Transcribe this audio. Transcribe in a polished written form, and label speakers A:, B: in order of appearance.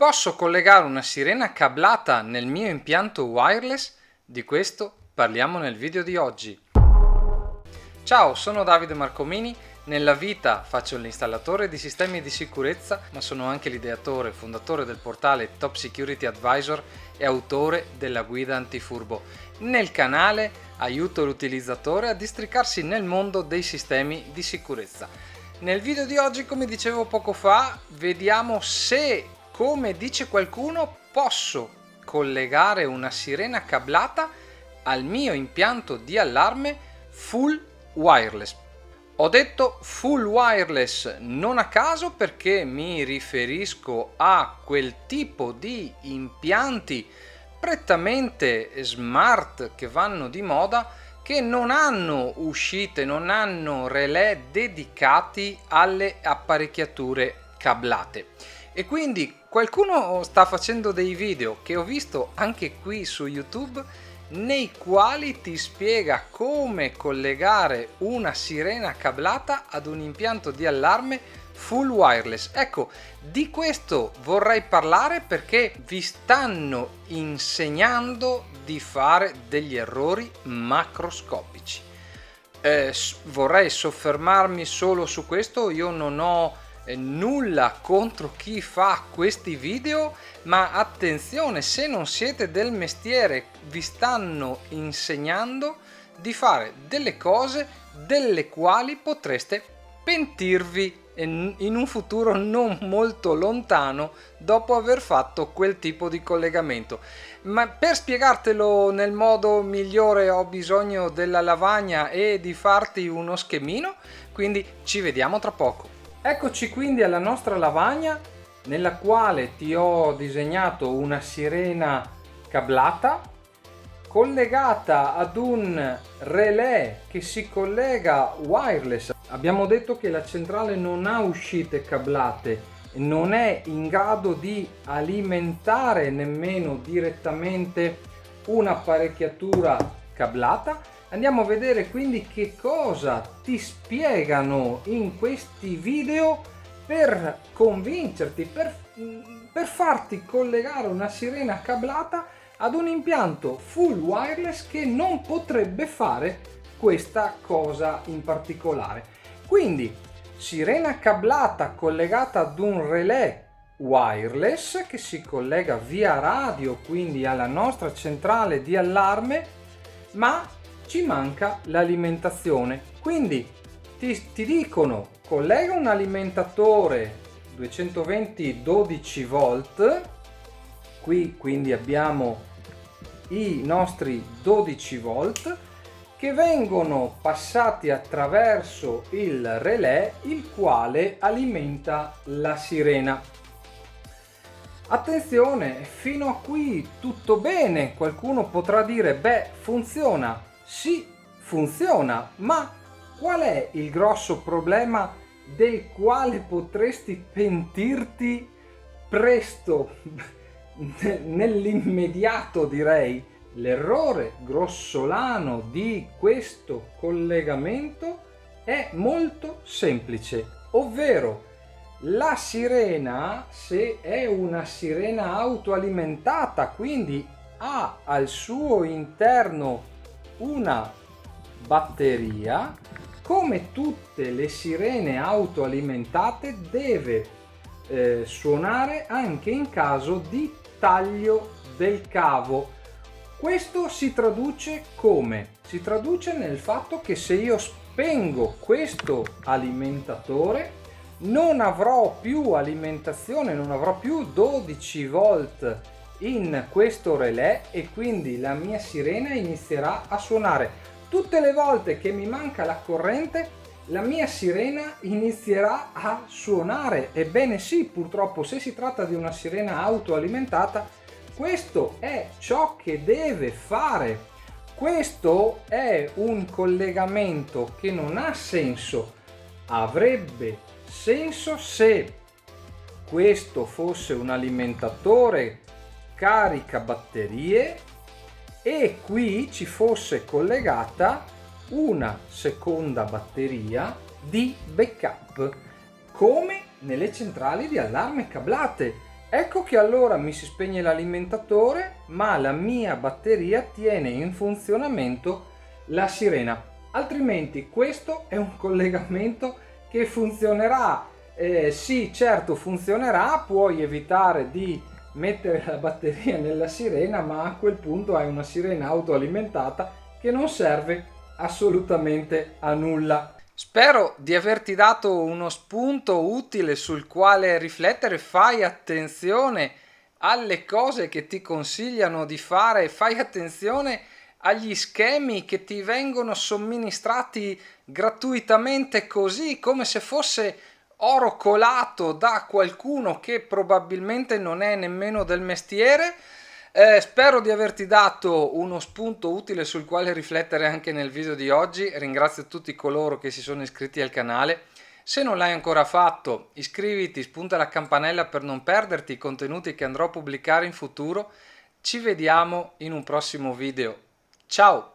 A: Posso collegare una sirena cablata nel mio impianto wireless? Di questo parliamo nel video di oggi. Ciao, sono Davide Marcomini. Nella vita faccio l'installatore di sistemi di sicurezza, ma sono anche l'ideatore e fondatore del portale Top Security Advisor e autore della guida antifurbo. Nel canale aiuto l'utilizzatore a districarsi nel mondo dei sistemi di sicurezza. Nel video di oggi, come dicevo poco fa, vediamo se, come dice qualcuno, posso collegare una sirena cablata al mio impianto di allarme full wireless. Ho detto full wireless non a caso, perché mi riferisco a quel tipo di impianti prettamente smart che vanno di moda, che non hanno uscite, non hanno relè dedicati alle apparecchiature cablate. E quindi qualcuno sta facendo dei video che ho visto anche qui su YouTube, nei quali ti spiega come collegare una sirena cablata ad un impianto di allarme full wireless. Ecco, di questo vorrei parlare perché vi stanno insegnando di fare degli errori macroscopici. Vorrei soffermarmi solo su questo. Io non ho nulla contro chi fa questi video, ma attenzione, se non siete del mestiere, vi stanno insegnando di fare delle cose delle quali potreste pentirvi in un futuro non molto lontano dopo aver fatto quel tipo di collegamento. Ma per spiegartelo nel modo migliore ho bisogno della lavagna e di farti uno schemino, quindi ci vediamo tra poco. Eccoci quindi alla nostra lavagna, nella quale ti ho disegnato una sirena cablata collegata ad un relè che si collega wireless. Abbiamo detto che la centrale non ha uscite cablate, non è in grado di alimentare nemmeno direttamente un'apparecchiatura cablata. Andiamo a vedere quindi che cosa ti spiegano in questi video per convincerti, per farti collegare una sirena cablata ad un impianto full wireless che non potrebbe fare questa cosa in particolare. Quindi sirena cablata collegata ad un relè wireless che si collega via radio, quindi alla nostra centrale di allarme, ma ci manca l'alimentazione. Quindi ti dicono collega un alimentatore 220 12 volt. Qui quindi abbiamo i nostri 12 volt che vengono passati attraverso il relè, il quale alimenta la sirena. Attenzione, fino a qui tutto bene. Qualcuno potrà dire beh, funziona. Sì, funziona, ma qual è il grosso problema del quale potresti pentirti presto, nell'immediato direi? L'errore grossolano di questo collegamento è molto semplice, ovvero la sirena, se è una sirena autoalimentata, quindi ha al suo interno una batteria, come tutte le sirene autoalimentate deve suonare anche in caso di taglio del cavo. Questo si traduce come? Si traduce nel fatto che se io spengo questo alimentatore non avrò più alimentazione, non avrò più 12 volt in questo relè e quindi la mia sirena inizierà a suonare. Tutte le volte che mi manca la corrente, la mia sirena inizierà a suonare. Ebbene sì, purtroppo se si tratta di una sirena autoalimentata, questo è ciò che deve fare. Questo è un collegamento che non ha senso. Avrebbe senso se questo fosse un alimentatore carica batterie e qui ci fosse collegata una seconda batteria di backup, come nelle centrali di allarme cablate. Ecco che allora mi si spegne l'alimentatore, ma la mia batteria tiene in funzionamento la sirena. Altrimenti questo è un collegamento che funzionerà. Sì, certo funzionerà, puoi evitare di mettere la batteria nella sirena, ma a quel punto hai una sirena autoalimentata che non serve assolutamente a nulla. Spero di averti dato uno spunto utile sul quale riflettere. Fai attenzione alle cose che ti consigliano di fare, fai attenzione agli schemi che ti vengono somministrati gratuitamente così, come se fosse oro colato da qualcuno che probabilmente non è nemmeno del mestiere. Spero di averti dato uno spunto utile sul quale riflettere anche nel video di oggi. Ringrazio tutti coloro che si sono iscritti al canale. Se non l'hai ancora fatto, iscriviti, spunta la campanella per non perderti i contenuti che andrò a pubblicare in futuro. Ci vediamo in un prossimo video. Ciao!